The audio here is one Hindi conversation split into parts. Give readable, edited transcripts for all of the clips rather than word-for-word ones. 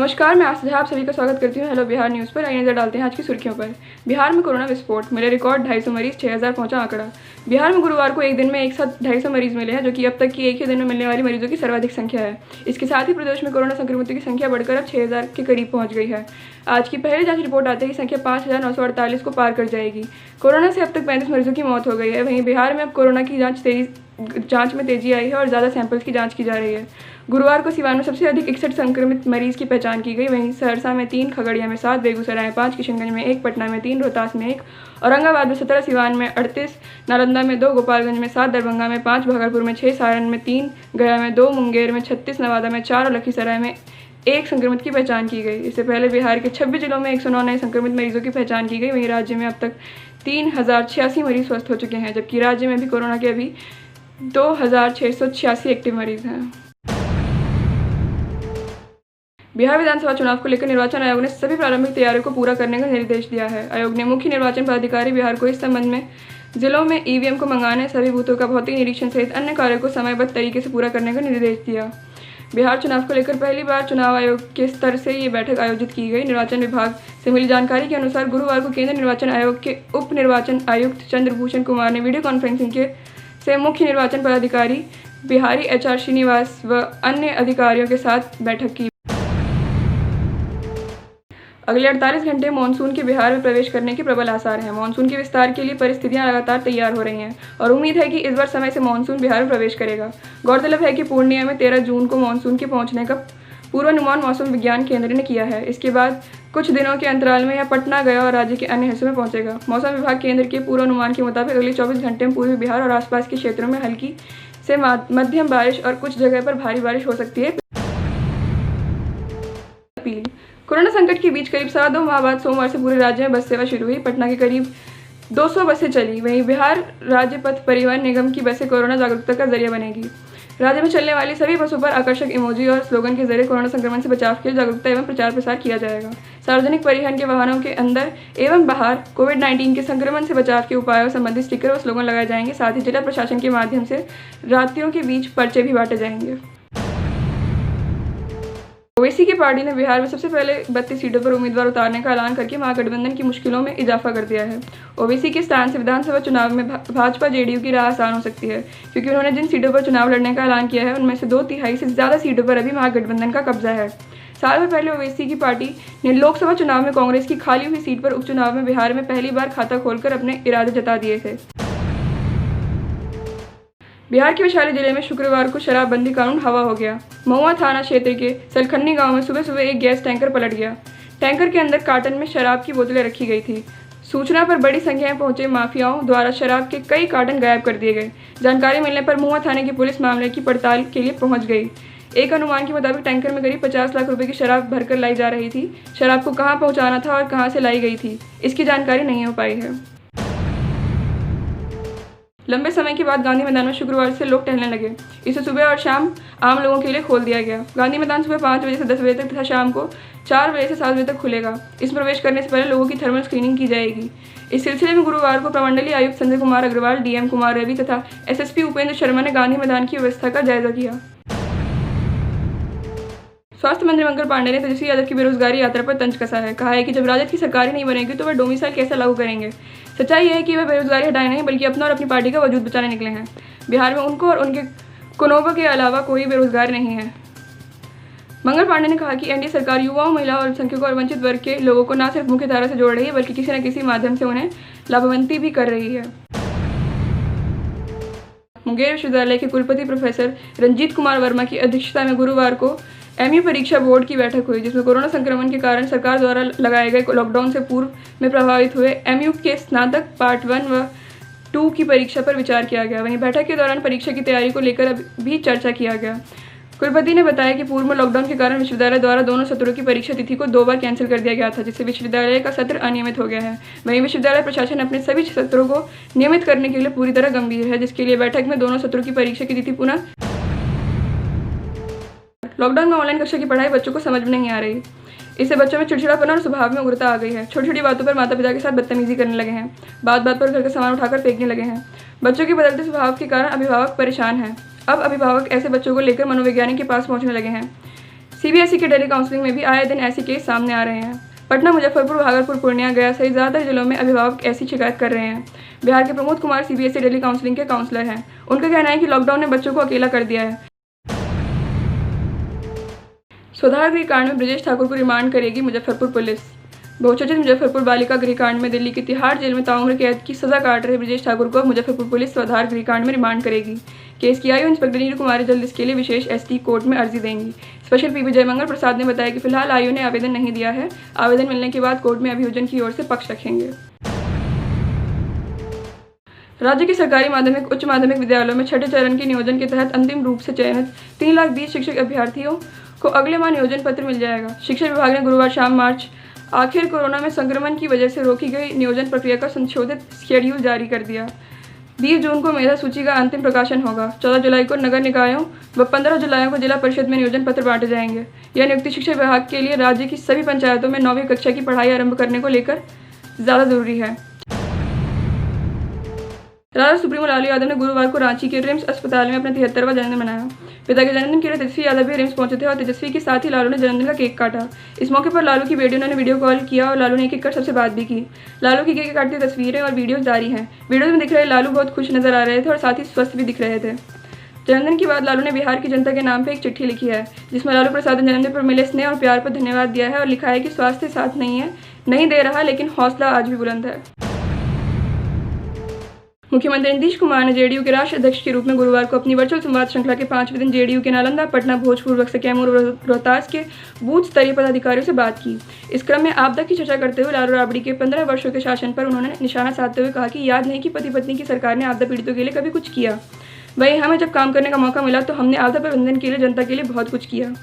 नमस्कार, मैं आस्था आप सभी का स्वागत करती हूँ हेलो बिहार न्यूज़ पर। आइए नजर डालते हैं आज की सुर्खियों पर। बिहार में कोरोना विस्फोट, मिले रिकॉर्ड 250 मरीज, 6000 पहुंचा आंकड़ा। बिहार में गुरुवार को एक दिन में एक साथ 250 मरीज मिले हैं, जो कि अब तक की एक ही दिन में मिलने वाली मरीजों की सर्वाधिक संख्या है। इसके साथ ही प्रदेश में कोरोना संक्रमितों की संख्या बढ़कर अब 6000 के करीब पहुँच गई है। आज की पहली जाँच रिपोर्ट आते ही संख्या 5948 को पार कर जाएगी। कोरोना से अब तक 35 मरीजों की मौत हो गई है। वहीं बिहार में अब कोरोना की जांच में तेजी आई है और ज़्यादा सैंपल्स की जांच की जा रही है। गुरुवार को सिवान में सबसे अधिक 61 संक्रमित मरीज की पहचान की गई। वहीं सहरसा में 3, खगड़िया में 7, बेगूसराय में 5, किशनगंज में 1, पटना में 3, रोहतास में 1, औरंगाबाद में 17, सिवान में 38, नालंदा में 2, गोपालगंज में 7, दरभंगा में 5, भागलपुर में 6, सारण में 3, गया में 2, मुंगेर में 36, नवादा में 4 और लखीसराय में 1 संक्रमित की पहचान की गई। इससे पहले बिहार के 26 जिलों में 109 नए संक्रमित मरीजों की पहचान की गई। वहीं राज्य में अब तक 3086 मरीज स्वस्थ हो चुके हैं, जबकि राज्य में भी कोरोना के अभी 2686 एक्टिव मरीज हैं। बिहार विधानसभा चुनाव को लेकर निर्वाचन आयोग ने सभी प्रारंभिक तैयारियों को पूरा करने का निर्देश दिया है। आयोग ने मुख्य निर्वाचन पदाधिकारी बिहार को इस संबंध में जिलों में ईवीएम को मंगाने, सभी बूथों का भौतिक निरीक्षण सहित अन्य कार्यों को समयबद्ध तरीके से पूरा करने का निर्देश दिया। बिहार चुनाव को लेकर पहली बार चुनाव आयोग के स्तर से ये बैठक आयोजित की गई। निर्वाचन विभाग से मिली जानकारी के अनुसार गुरुवार को केंद्रीय निर्वाचन आयोग के उप निर्वाचन आयुक्त चंद्रभूषण कुमार ने वीडियो कॉन्फ्रेंसिंग से मुख्य निर्वाचन पदाधिकारी बिहारी HR श्रीनिवास व अन्य अधिकारियों के साथ बैठक की। अगले 48 घंटे मानसून के बिहार में प्रवेश करने के प्रबल आसार हैं। मानसून के विस्तार के लिए परिस्थितियां लगातार तैयार हो रही हैं और उम्मीद है कि इस बार समय से मानसून बिहार में प्रवेश करेगा। गौरतलब है कि पूर्णिया में 13 जून को मानसून के पहुंचने का पूर्वानुमान मौसम विज्ञान केंद्र ने किया है। इसके बाद कुछ दिनों के अंतराल में यह पटना, गया और राज्य के अन्य हिस्सों में पहुंचेगा। मौसम विभाग केंद्र के पूर्वानुमान के मुताबिक अगले 24 घंटे में पूर्वी बिहार और आसपास के क्षेत्रों में हल्की से मध्यम बारिश और कुछ जगह पर भारी बारिश हो सकती है। कोरोना संकट के बीच करीब 2.25 माह बाद सोमवार से पूरे राज्य में बस सेवा शुरू हुई। पटना के करीब 200 बसें चली। वहीं बिहार राज्य पथ परिवहन निगम की बसें कोरोना जागरूकता का जरिया बनेगी। राज्य में चलने वाली सभी बसों पर आकर्षक इमोजी और स्लोगन के जरिए कोरोना संक्रमण से बचाव के लिए जागरूकता एवं प्रचार प्रसार किया जाएगा। सार्वजनिक परिवहन के वाहनों के अंदर एवं बाहर कोविड-19 के संक्रमण से बचाव के उपायों संबंधी स्टिकर और स्लोगन लगाए जाएंगे। साथ ही जिला प्रशासन के माध्यम से यात्रियों के बीच पर्चे भी बांटे जाएंगे। ओवैसी की पार्टी ने बिहार में सबसे पहले 32 सीटों पर उम्मीदवार उतारने का ऐलान करके महागठबंधन की मुश्किलों में इजाफा कर दिया है। ओवैसी के स्थान से विधानसभा चुनाव में भाजपा JDU की राह आसान हो सकती है, क्योंकि उन्होंने जिन सीटों पर चुनाव लड़ने का ऐलान किया है उनमें से 2/3 से ज़्यादा सीटों पर अभी महागठबंधन का कब्जा है। साल भर पहले ओवैसी की पार्टी ने लोकसभा चुनाव में कांग्रेस की खाली हुई सीट पर उपचुनाव में बिहार में पहली बार खाता खोलकर अपने इरादे जता दिए थे। बिहार के वैशाली जिले में शुक्रवार को शराबबंदी कानून हवा हो गया। महुआ थाना क्षेत्र के सलखन्नी गांव में सुबह सुबह एक गैस टैंकर पलट गया। टैंकर के अंदर कार्टन में शराब की बोतलें रखी गई थी। सूचना पर बड़ी संख्या में पहुंचे माफियाओं द्वारा शराब के कई कार्टन गायब कर दिए गए। जानकारी मिलने पर महुआ थाने की पुलिस मामले की पड़ताल के लिए पहुंच गई। एक अनुमान के मुताबिक टैंकर में करीब 50 लाख रुपए की शराब भरकर लाई जा रही थी। शराब को कहाँ पहुँचाना था और कहाँ से लाई गई थी, इसकी जानकारी नहीं हो पाई है। लंबे समय के बाद गांधी मैदान में शुक्रवार से लोग टहलने लगे। इसे सुबह और शाम आम लोगों के लिए खोल दिया गया। गांधी मैदान सुबह 5 बजे से 10 बजे तक तथा शाम को 4 बजे से 7 बजे तक खुलेगा। इसमें प्रवेश करने से पहले लोगों की थर्मल स्क्रीनिंग की जाएगी। इस सिलसिले में गुरुवार को प्रमंडलीय आयुक्त संजय कुमार अग्रवाल, DM कुमार रवि तथा SSP उपेंद्र शर्मा ने गांधी मैदान की व्यवस्था का जायजा किया। स्वास्थ्य मंत्री मंगल पांडे ने तेजस्वी यादव की बेरोजगारी यात्रा पर तंज कसा है। कहा है कि जब राजद की सरकार ही नहीं बनेगी तो वह डोमिसाइल कैसे लागू करेंगे। सच्चाई यह है कि वह बेरोजगारी हटाए नहीं बल्कि अपना और अपनी पार्टी का वजूद बचाने निकले हैं। बिहार में उनको और उनके कुनोबा के अलावा कोई बेरोजगार नहीं है। मंगल पांडे ने कहा कि NDA सरकार युवाओं, महिलाओं, अल्पसंख्यकों और वंचित वर्ग के लोगों को न सिर्फ मुख्य धारा से जोड़ रही है बल्कि किसी न किसी माध्यम से उन्हें लाभान्वित भी कर रही है। मुंगेर विश्वविद्यालय के कुलपति प्रोफेसर रंजीत कुमार वर्मा की अध्यक्षता में गुरुवार को MU परीक्षा बोर्ड की बैठक हुई, जिसमें कोरोना संक्रमण के कारण सरकार द्वारा लगाए गए लॉकडाउन से पूर्व में प्रभावित हुए MU के स्नातक पार्ट 1 व 2 की परीक्षा पर विचार किया गया। वहीं बैठक के दौरान परीक्षा की तैयारी को लेकर भी चर्चा किया गया। कुलपति ने बताया कि पूर्व में लॉकडाउन के कारण विश्वविद्यालय द्वारा दोनों सत्रों की परीक्षा तिथि को 2 बार कैंसिल कर दिया गया था, जिससे विश्वविद्यालय का सत्र अनियमित हो गया है। वहीं विश्वविद्यालय प्रशासन अपने सभी सत्रों को नियमित करने के लिए पूरी तरह गंभीर है, जिसके लिए बैठक में दोनों सत्रों की परीक्षा की तिथि पुनः। लॉकडाउन में ऑनलाइन कक्षा की पढ़ाई बच्चों को समझ में नहीं आ रही। इससे बच्चों में चिड़चिड़ापन और स्वभाव में उग्रता आ गई है। छोटी छोटी बातों पर माता पिता के साथ बदतमीजी करने लगे हैं। बात बात पर घर का सामान उठाकर फेंकने लगे हैं। बच्चों के बदलते स्वभाव के कारण अभिभावक परेशान हैं। अब अभिभावक ऐसे बच्चों को लेकर मनोवैज्ञानिक के पास पहुंचने लगे हैं। सीबीएसई के टेली काउंसलिंग में भी आए दिन ऐसे केस सामने आ रहे हैं। पटना, मुजफ्फरपुर, भागलपुर, पूर्णिया, गया सहित ज़्यादातर जिलों में अभिभावक ऐसी शिकायत कर रहे हैं। बिहार के Pramod Kumar CBSE tele counselling के काउंसलर हैं। उनका कहना है कि लॉकडाउन ने बच्चों को अकेला कर दिया है। सुधार गृह कांड में ब्रजेश ठाकुर को रिमांड करेगी मुजफ्फरपुर पुलिस। बहुचर्चित मुजफ्फरपुर बालिका गृह कांड में दिल्ली की तिहाड़ जेल में ताउम्र कैद की सजा काट रहे ब्रजेश ठाकुर को मुजफ्फरपुर पुलिस सुधार गृह कांड में रिमांड करेगी। केस की आयु इंस्पेक्टर नीरू कुमारी जल्द इसके लिए विशेष एसटी कोर्ट में अर्जी देंगी। स्पेशल पीबी जयमंगल प्रसाद ने बताया कि फिलहाल आयु ने आवेदन नहीं दिया है। आवेदन मिलने के बाद कोर्ट में अभियोजन की ओर से पक्ष रखेंगे। राज्य के सरकारी माध्यमिक उच्च माध्यमिक विद्यालयों में छठे चरण के नियोजन के तहत अंतिम रूप से चयनित 3,20,000 शिक्षक अभ्यर्थियों को अगले माह नियोजन पत्र मिल जाएगा। शिक्षा विभाग ने गुरुवार शाम मार्च आखिर कोरोना में संक्रमण की वजह से रोकी गई नियोजन प्रक्रिया का संशोधित शेड्यूल जारी कर दिया। 20 जून को मेधा सूची का अंतिम प्रकाशन होगा। 14 जुलाई को नगर निकायों व 15 जुलाई को जिला परिषद में नियोजन पत्र बांटे जाएंगे। यह नियुक्ति शिक्षा विभाग के लिए राज्य की सभी पंचायतों में 9वीं कक्षा की पढ़ाई आरंभ करने को लेकर ज़्यादा जरूरी है। राजा सुप्रीमो लालू यादव ने गुरुवार को रांची के रिम्स अस्पताल में अपना 73वां जन्मदिन मनाया। पिता के जन्मदिन के लिए तेजस्वी यादव भी रिम्स पहुंचे थे और तेजस्वी के साथ ही लालू ने जन्मदिन का केक काटा। इस मौके पर लालू की बेटियों ने वीडियो कॉल किया और लालू ने एक कर सबसे बात भी की। लालू की केक काटती तस्वीरें और वीडियोज जारी हैं। वीडियोज में दिख रहे लालू बहुत खुश नजर आ रहे थे और साथ ही स्वस्थ भी दिख रहे थे। जन्मदिन के बाद लालू ने बिहार की जनता के नाम पर एक चिट्ठी लिखी है, जिसमें लालू प्रसाद ने जन्मदिन पर मिले स्नेह और प्यार पर धन्यवाद दिया है और लिखा है कि स्वास्थ्य साथ नहीं दे रहा, लेकिन हौसला आज भी बुलंद है। मुख्यमंत्री नीतीश कुमार ने जेडीयू के राष्ट्रीय अध्यक्ष के रूप में गुरुवार को अपनी वर्चुअल संवाद श्रृंखला के 5वें दिन जेडीयू के नालंदा, पटना, भोजपुर, बक्सर, कैमूर और रोहतास के बूथ स्तरीय पदाधिकारियों से बात की। इस क्रम में आपदा की चर्चा करते हुए लालू राबड़ी के 15 वर्षों के शासन पर उन्होंने निशाना साधते हुए कहा कि याद नहीं कि पति पत्नी की सरकार ने आपदा पीड़ितों के लिए कभी कुछ किया। वहीं हमें जब काम करने का मौका मिला तो हमने आपदा प्रबंधन के लिए जनता के लिए बहुत कुछ किया।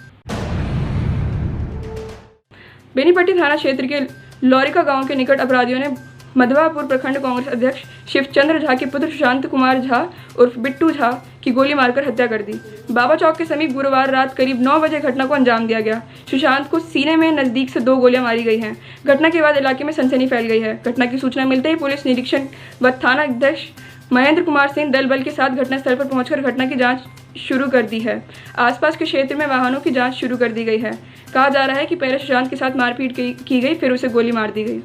बेनीपट्टी थाना क्षेत्र के लौरिका गांव के निकट अपराधियों ने मधवापुर प्रखंड कांग्रेस अध्यक्ष शिवचंद्र झा के पुत्र सुशांत कुमार झा उर्फ बिट्टू झा की गोली मारकर हत्या कर दी। बाबा चौक के समीप गुरुवार रात करीब 9 बजे घटना को अंजाम दिया गया। सुशांत को सीने में नजदीक से 2 गोलियां मारी गई हैं। घटना के बाद इलाके में सनसनी फैल गई है। घटना की सूचना मिलते ही पुलिस निरीक्षक व थाना अध्यक्ष महेंद्र कुमार सिंह दल बल के साथ घटनास्थल पर पहुंचकर घटना की जांच शुरू कर दी है। आसपास के क्षेत्र में वाहनों की जांच शुरू कर दी गई है। कहा जा रहा है कि पहले सुशांत के साथ मारपीट की गई, फिर उसे गोली मार दी गई।